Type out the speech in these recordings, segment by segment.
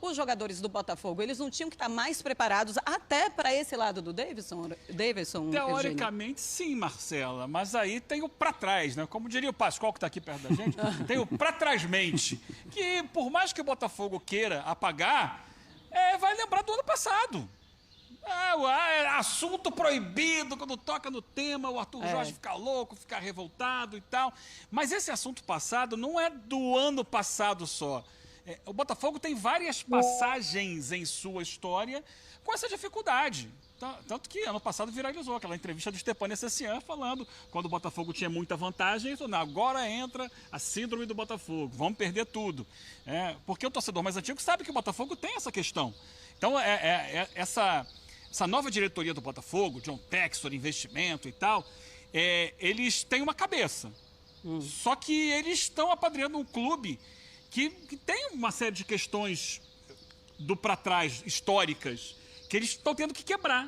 os jogadores do Botafogo, eles não tinham que estar mais preparados até para esse lado do Davidson, Teoricamente, sim, Marcela, mas aí tem o pra trás, né? Como diria o Pascoal, que está aqui perto da gente, tem o pra trás mente, que por mais que o Botafogo queira apagar, vai lembrar do ano passado. Assunto proibido, quando toca no tema, o Arthur Jorge fica louco, fica revoltado e tal. Mas esse assunto passado não é do ano passado só. O Botafogo tem várias passagens em sua história com essa dificuldade. Tanto que ano passado viralizou aquela entrevista do Stepan Essessian falando quando o Botafogo tinha muita vantagem, falou, agora entra a síndrome do Botafogo, vamos perder tudo. Porque o torcedor mais antigo sabe que o Botafogo tem essa questão. Então, essa nova diretoria do Botafogo, John Textor, investimento e tal, eles têm uma cabeça. Só que eles estão apadrinhando um clube que tem uma série de questões do pra trás, históricas, que eles estão tendo que quebrar.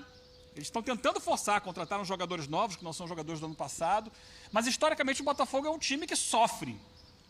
Eles estão tentando forçar, contrataram jogadores novos, que não são jogadores do ano passado, mas historicamente o Botafogo é um time que sofre.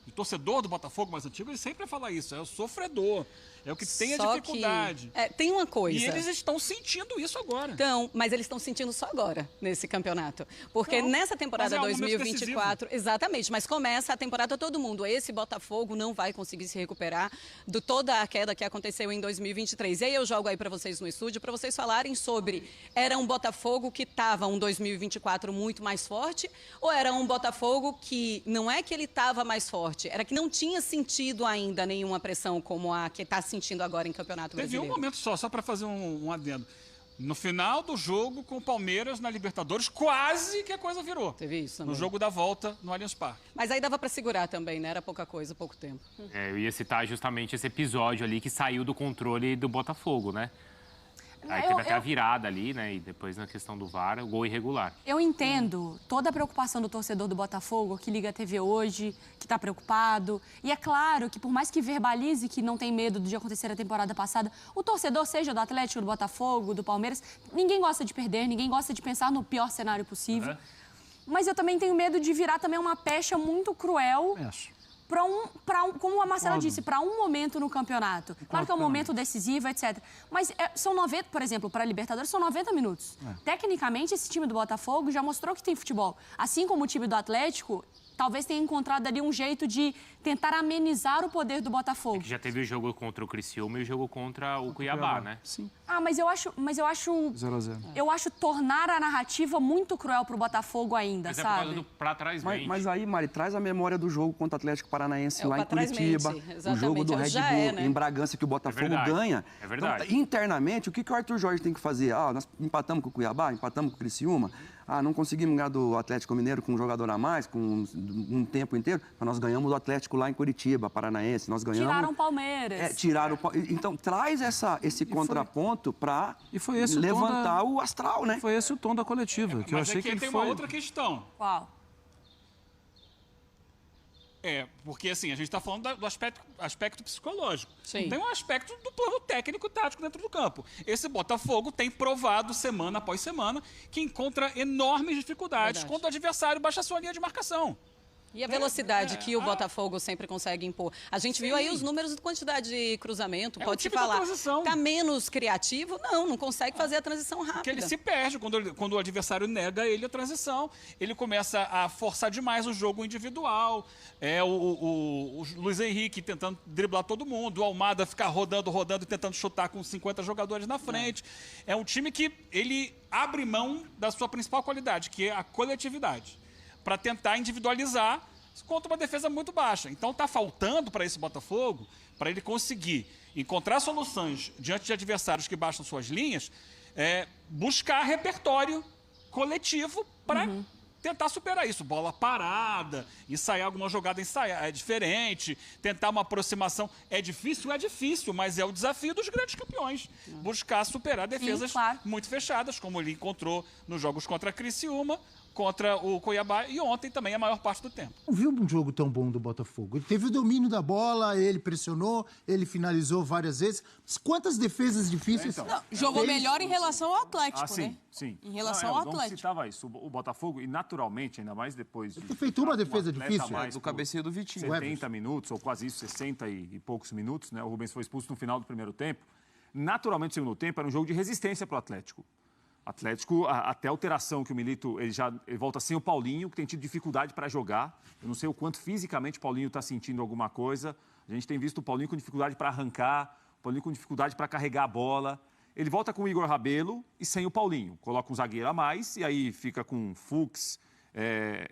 O torcedor do Botafogo mais antigo, ele sempre fala isso, é o sofredor, é o que tem a dificuldade. Tem uma coisa. E eles estão sentindo isso agora. Então, mas eles estão sentindo só agora, nesse campeonato. Porque nessa temporada 2024, exatamente, mas começa a temporada todo mundo. Esse Botafogo não vai conseguir se recuperar de toda a queda que aconteceu em 2023. E aí eu jogo aí para vocês no estúdio, para vocês falarem sobre, era um Botafogo que estava um 2024 muito mais forte, ou era um Botafogo que não é que ele estava mais forte, era que não tinha sentido ainda nenhuma pressão como a que está sentindo agora em Campeonato Brasileiro. Teve um momento só para fazer um adendo. No final do jogo com o Palmeiras na Libertadores, quase que a coisa virou. Teve isso, no jogo da volta no Allianz Parque. Mas aí dava para segurar também, né? Era pouca coisa, pouco tempo. Eu ia citar justamente esse episódio ali que saiu do controle do Botafogo, né? Aí teve até a virada ali, né? E depois na questão do VAR, o gol irregular. Eu entendo toda a preocupação do torcedor do Botafogo, que liga a TV hoje, que está preocupado. E é claro que por mais que verbalize que não tem medo de acontecer a temporada passada, o torcedor, seja do Atlético, do Botafogo, do Palmeiras, ninguém gosta de perder, ninguém gosta de pensar no pior cenário possível. Mas eu também tenho medo de virar também uma pecha muito cruel. Como a Marcela disse, para um momento no campeonato. Claro que é um momento decisivo, etc. Mas são 90, por exemplo, para a Libertadores, são 90 minutos. Tecnicamente, esse time do Botafogo já mostrou que tem futebol. Assim como o time do Atlético, talvez tenha encontrado ali um jeito de tentar amenizar o poder do Botafogo. Que já teve o jogo contra o Criciúma e o jogo contra o Cuiabá, né? Sim. Mas eu acho 0-0. Eu acho tornar a narrativa muito cruel pro Botafogo ainda, mas sabe? É por causa do pra trás mente. Mas aí, Mari, traz a memória do jogo contra o Atlético Paranaense lá em Curitiba. O jogo do Red Bull em Bragança que o Botafogo ganha. É verdade. Então, internamente, o que o Arthur Jorge tem que fazer? Nós empatamos com o Cuiabá, empatamos com o Criciúma. Não conseguimos ganhar do Atlético Mineiro com um jogador a mais, com um tempo inteiro, mas nós ganhamos do Atlético lá em Curitiba, Paranaense, nós ganhamos... Tiraram o Palmeiras. Então, traz esse contraponto para levantar o astral, né? Foi esse o tom da coletiva, que eu achei que ele tem foi... uma outra questão. Qual? Porque assim, a gente está falando do aspecto psicológico. Sim. Tem um aspecto do plano técnico e tático dentro do campo. Esse Botafogo tem provado semana após semana que encontra enormes dificuldades quando o adversário baixa a sua linha de marcação. E a velocidade que o Botafogo sempre consegue impor. A gente viu aí os números de quantidade de cruzamento, pode-se falar. Está menos criativo? Não consegue fazer a transição rápida. Porque ele se perde quando o adversário nega ele a transição. Ele começa a forçar demais o jogo individual. O Luiz Henrique tentando driblar todo mundo. O Almada ficar rodando e tentando chutar com 50 jogadores na frente. É um time que ele abre mão da sua principal qualidade, que é a coletividade, para tentar individualizar contra uma defesa muito baixa. Então está faltando para esse Botafogo, para ele conseguir encontrar soluções diante de adversários que baixam suas linhas, buscar repertório coletivo para tentar superar isso. Bola parada, ensaiar alguma jogada diferente, tentar uma aproximação. É difícil, mas é o desafio dos grandes campeões. Buscar superar defesas muito fechadas, como ele encontrou nos jogos contra a Criciúma contra o Cuiabá e ontem também a maior parte do tempo. Não viu um jogo tão bom do Botafogo. Ele teve o domínio da bola, ele pressionou, ele finalizou várias vezes. Mas quantas defesas difíceis... Não, jogou melhor em relação ao Atlético, sim, né? Sim. Em relação ao Atlético. Não citava isso. O Botafogo, e naturalmente, ainda mais depois... Ele feito uma defesa difícil. Do cabeceio do Vitinho. 70 minutos, ou quase isso, 60 e poucos minutos, né? O Rubens foi expulso no final do primeiro tempo. Naturalmente, o segundo tempo era um jogo de resistência para o Atlético. Atlético, até a alteração que o Milito, ele volta sem o Paulinho, que tem tido dificuldade para jogar. Eu não sei o quanto fisicamente o Paulinho está sentindo alguma coisa. A gente tem visto o Paulinho com dificuldade para arrancar, o Paulinho com dificuldade para carregar a bola. Ele volta com o Igor Rabelo e sem o Paulinho. Coloca um zagueiro a mais e aí fica com Fux,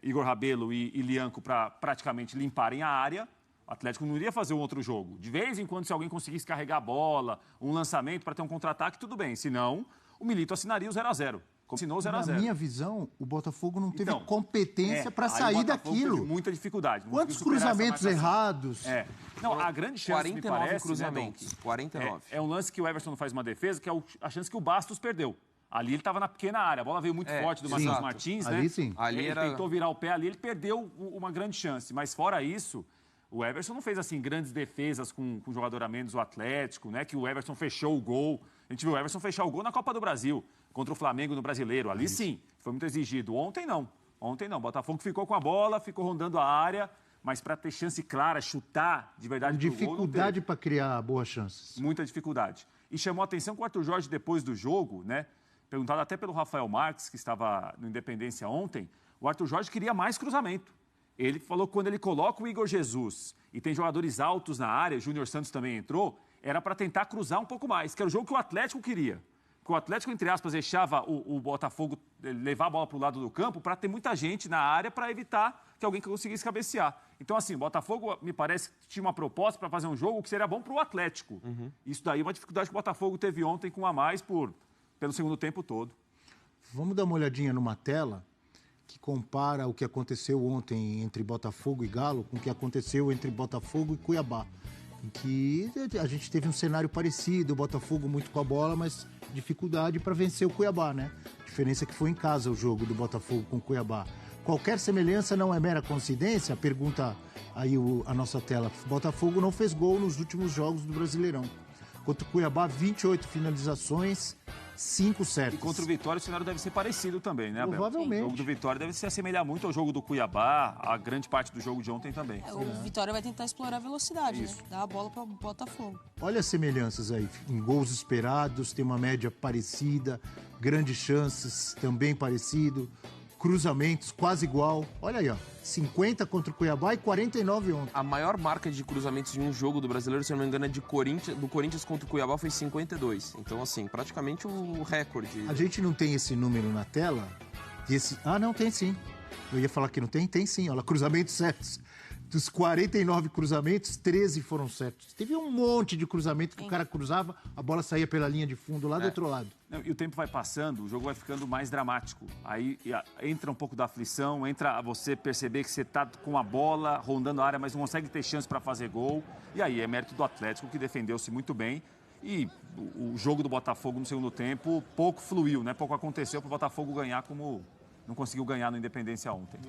Igor Rabelo e Lianco para praticamente limparem a área. O Atlético não iria fazer um outro jogo. De vez em quando, se alguém conseguisse carregar a bola, um lançamento para ter um contra-ataque, tudo bem. Se não, o Milito assinaria o 0-0. Assinou o 0-0. Na minha visão, o Botafogo não teve competência para sair daquilo. Teve muita dificuldade. Quantos cruzamentos errados? Não, a grande chance, 49 me parece, cruzamentos. Né, 49. É um lance que o Everson não faz uma defesa, que é a chance que o Bastos perdeu. Ali ele estava na pequena área. A bola veio muito forte do Matheus Martins, né? Ali sim. Ele tentou virar o pé ali, ele perdeu uma grande chance. Mas fora isso... O Everson não fez, assim, grandes defesas com um jogador a menos, o Atlético, né? Que o Everson fechou o gol. A gente viu o Everson fechar o gol na Copa do Brasil, contra o Flamengo no Brasileiro. Ali sim, foi muito exigido. Ontem não. O Botafogo ficou com a bola, ficou rondando a área, mas para ter chance clara, chutar de verdade pro gol, dificuldade para criar boas chances. Muita dificuldade. E chamou a atenção que o Arthur Jorge, depois do jogo, né? Perguntado até pelo Rafael Marques, que estava no Independência ontem, o Arthur Jorge queria mais cruzamento. Ele falou que quando ele coloca o Igor Jesus e tem jogadores altos na área, o Júnior Santos também entrou, era para tentar cruzar um pouco mais, que era o jogo que o Atlético queria. Porque o Atlético, entre aspas, deixava o Botafogo levar a bola para o lado do campo para ter muita gente na área para evitar que alguém conseguisse cabecear. Então, assim, o Botafogo, me parece, que tinha uma proposta para fazer um jogo que seria bom para o Atlético. Isso daí é uma dificuldade que o Botafogo teve ontem com a mais pelo segundo tempo todo. Vamos dar uma olhadinha numa tela que compara o que aconteceu ontem entre Botafogo e Galo com o que aconteceu entre Botafogo e Cuiabá. Em que a gente teve um cenário parecido, o Botafogo muito com a bola, mas dificuldade para vencer o Cuiabá, né? A diferença é que foi em casa o jogo do Botafogo com o Cuiabá. Qualquer semelhança não é mera coincidência? Pergunta aí a nossa tela. Botafogo não fez gol nos últimos jogos do Brasileirão. Contra o Cuiabá, 28 finalizações, 5 certas. E contra o Vitória o cenário deve ser parecido também, né, Abel? Provavelmente. O jogo do Vitória deve se assemelhar muito ao jogo do Cuiabá, a grande parte do jogo de ontem também. O Vitória vai tentar explorar a velocidade, né? Dar a bola para o Botafogo. Olha as semelhanças aí, em gols esperados, tem uma média parecida, grandes chances também parecido, cruzamentos quase igual. Olha aí, ó, 50 contra o Cuiabá e 49 ontem. A maior marca de cruzamentos em um jogo do Brasileiro, se eu não me engano, é do Corinthians contra o Cuiabá, foi 52. Então, assim, praticamente o recorde. A gente não tem esse número na tela. Não, tem sim. Eu ia falar que não tem? Tem sim, olha, cruzamentos certos. Dos 49 cruzamentos, 13 foram certos. Teve um monte de cruzamento que o cara cruzava, a bola saía pela linha de fundo lá do outro lado. Não, e o tempo vai passando, o jogo vai ficando mais dramático. Aí entra um pouco da aflição, entra você perceber que você está com a bola rondando a área, mas não consegue ter chance para fazer gol. E aí é mérito do Atlético, que defendeu-se muito bem. E o jogo do Botafogo no segundo tempo pouco fluiu, né? Pouco aconteceu para o Botafogo ganhar como não conseguiu ganhar no Independência ontem.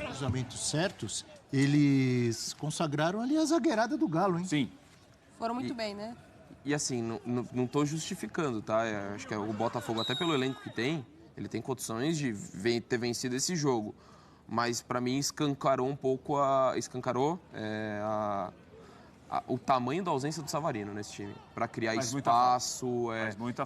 Cruzamentos certos, eles consagraram ali a zagueirada do Galo, hein? Sim. Foram muito bem, né? E assim, não estou justificando, tá? Acho que o Botafogo, até pelo elenco que tem, ele tem condições de ter vencido esse jogo. Mas, para mim, escancarou um pouco o tamanho da ausência do Savarino nesse time. Para criar espaço.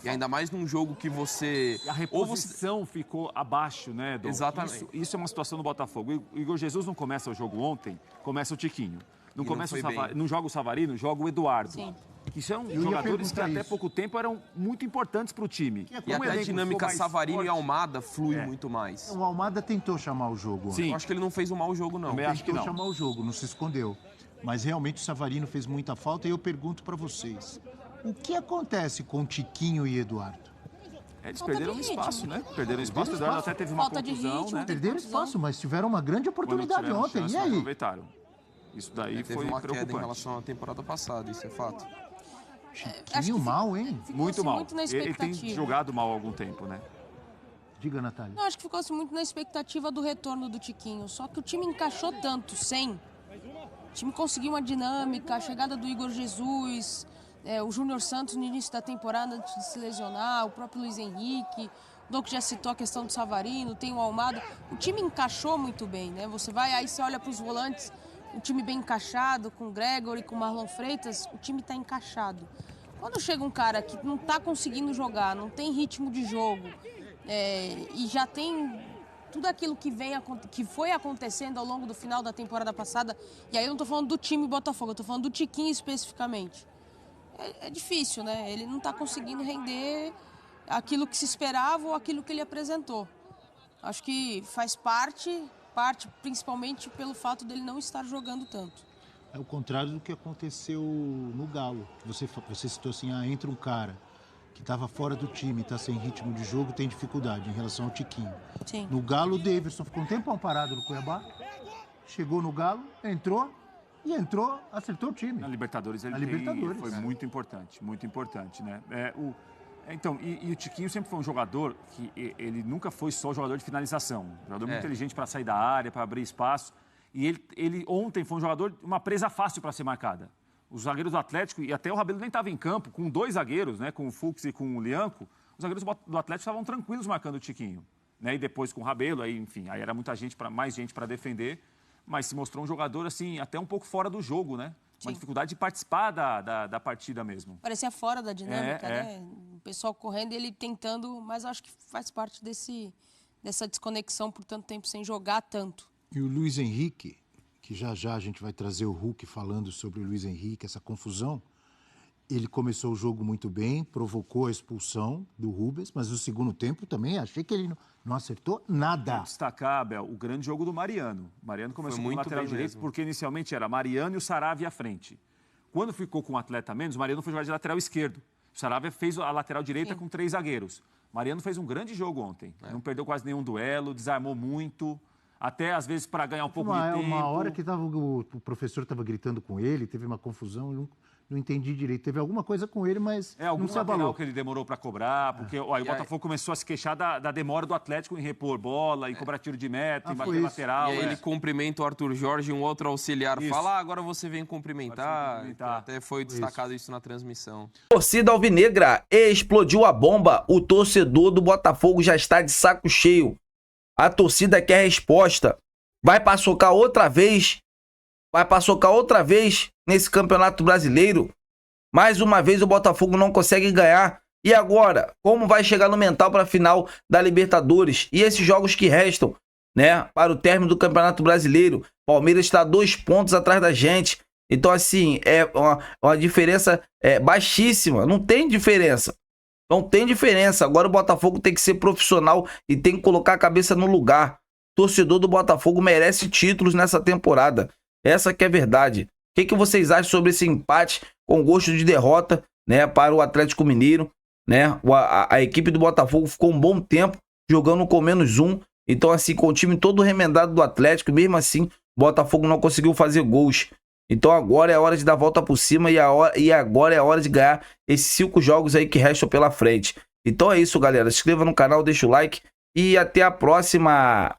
E ainda mais num jogo que você... E a reposição ficou abaixo, né, Dom? Exatamente. Isso é uma situação do Botafogo. O Igor Jesus não começa o jogo ontem, começa o Tiquinho. Não joga o Savarino, joga o Eduardo. Sim. Que são jogadores que até pouco tempo eram muito importantes para o time. E até a dinâmica Savarino e Almada flui muito mais. O Almada tentou chamar o jogo. Sim. Eu acho que ele não fez um mau jogo, não. Também acho que não. Tentou chamar o jogo, não se escondeu. Mas realmente o Savarino fez muita falta e eu pergunto para vocês, o que acontece com Tiquinho e Eduardo? Eles perderam espaço, né? Perderam espaço. O Eduardo até teve uma Falta de contusão, ritmo, né? Perderam espaço, mas tiveram uma grande oportunidade Quando tiveram ontem. chance, E aí? aproveitaram. Isso daí Teve foi uma queda em preocupante. relação à temporada passada, isso é fato. Tiquinho mal, hein? Ficou Muito mal. Muito na Ele tem expectativa. jogado mal há algum tempo, né? Diga, Natália. Não, acho que ficou-se muito na expectativa do retorno do Tiquinho. Só que o time encaixou tanto sem. O time conseguiu uma dinâmica, a chegada do Igor Jesus, o Júnior Santos no início da temporada antes de se lesionar, o próprio Luiz Henrique, o Doc já citou a questão do Savarino, tem o Almada. O time encaixou muito bem, né? Você olha para os volantes, o time bem encaixado, com o Gregory, com o Marlon Freitas, o time está encaixado. Quando chega um cara que não está conseguindo jogar, não tem ritmo de jogo, e já tem tudo aquilo que foi acontecendo ao longo do final da temporada passada, e aí eu não estou falando do time Botafogo, eu estou falando do Tiquinho especificamente. É difícil, né? Ele não está conseguindo render aquilo que se esperava ou aquilo que ele apresentou. Acho que faz parte principalmente pelo fato dele não estar jogando tanto. É o contrário do que aconteceu no Galo. Você citou assim, entra um cara que estava fora do time, está sem ritmo de jogo, tem dificuldade em relação ao Tiquinho. Sim. No Galo, o Davidson ficou um tempão parado no Cuiabá, chegou no Galo, entrou, acertou o time. Na Libertadores foi muito importante, né? Então, e o Tiquinho sempre foi um jogador que ele nunca foi só jogador de finalização, jogador muito inteligente para sair da área, para abrir espaço. E ele ontem foi um jogador, uma presa fácil para ser marcada. Os zagueiros do Atlético, e até o Rabelo nem estava em campo, com 2 zagueiros, né, com o Fux e com o Lianco, os zagueiros do Atlético estavam tranquilos marcando o Tiquinho. Né, e depois com o Rabelo, aí era muita gente, mais gente para defender, mas se mostrou um jogador assim, até um pouco fora do jogo, né? Uma dificuldade de participar da partida mesmo. Parecia fora da dinâmica, né? O pessoal correndo e ele tentando, mas acho que faz parte dessa desconexão por tanto tempo sem jogar tanto. E o Luiz Henrique, que já a gente vai trazer o Hulk falando sobre o Luiz Henrique, essa confusão, ele começou o jogo muito bem, provocou a expulsão do Rubens, mas no segundo tempo também achei que ele não acertou nada. Vou destacar, Abel, o grande jogo do Mariano. O Mariano começou com o lateral direito, porque inicialmente era Mariano e o Saravia à frente. Quando ficou com um atleta menos, o Mariano foi jogar de lateral esquerdo. O Saravia fez a lateral direita com 3 zagueiros. O Mariano fez um grande jogo ontem. Não perdeu quase nenhum duelo, desarmou muito. Até, às vezes, para ganhar um pouco de tempo. Uma hora que o professor estava gritando com ele, teve uma confusão, não entendi direito. Teve alguma coisa com ele, mas algum não se abalou. lateral que ele demorou para cobrar, porque o Botafogo começou a se queixar da demora do Atlético em repor bola, em cobrar tiro de meta, em bater lateral. E aí ele cumprimenta o Arthur Jorge, um outro auxiliar fala, agora você vem cumprimentar. Até foi destacado isso na transmissão. Torcida alvinegra, explodiu a bomba. O torcedor do Botafogo já está de saco cheio. A torcida quer resposta. Vai paçocar outra vez nesse Campeonato Brasileiro. Mais uma vez o Botafogo não consegue ganhar. E agora? Como vai chegar no mental para a final da Libertadores? E esses jogos que restam, né, para o término do Campeonato Brasileiro? Palmeiras está 2 pontos atrás da gente. Então, assim, é uma diferença baixíssima. Não tem diferença. Agora o Botafogo tem que ser profissional e tem que colocar a cabeça no lugar. O torcedor do Botafogo merece títulos nessa temporada. Essa que é a verdade. O que vocês acham sobre esse empate com gosto de derrota, né, para o Atlético Mineiro? Né? A equipe do Botafogo ficou um bom tempo jogando com -1. Então, assim, com o time todo remendado do Atlético, mesmo assim, o Botafogo não conseguiu fazer gols. Então agora é a hora de dar a volta por cima e agora é a hora de ganhar esses 5 jogos aí que restam pela frente. Então é isso, galera. Se inscreva no canal, deixa o like e até a próxima.